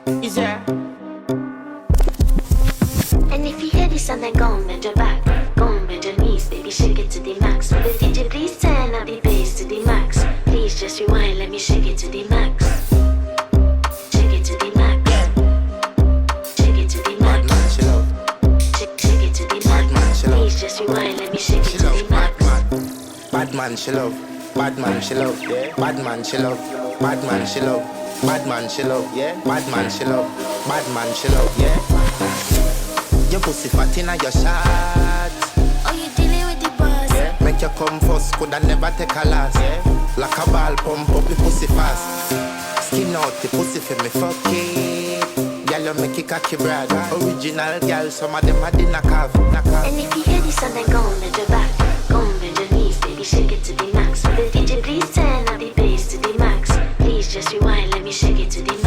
Is there? And if you hear this and then go and bend your back, go and bend your knees, baby, shake it to the max. Will the DJ please turn up the bass to the max? Please just rewind, let me shake it to the max. Shake it to the max. Shake it to the max. Bad man, chill out. Shake it to the Bad man, max. chill out. Please just rewind, let me shake it to Chill the out, max. bad man, chill out. Bad man, chill out. Bad man, chill out. Bad man, chill out. Bad man, chill out. Yeah. Bad man, chill out. Bad man, chill out. Yeah. Your pussy fat inna your shot. Oh, you dealing with the boss? Yeah. Make you come first, coulda never take a last. Yeah. Like a ball pump up your pussy fast. Skin out the pussy for me fuck it. Girl, you make it cocky brad. Original girl, some of them a dinner calf. And if you hear this and then go and bend your back, go and bend your knees, baby, shake it to the max. Will the DJ please turn up the bass to the max? Please just rewind, let me shake it to the max.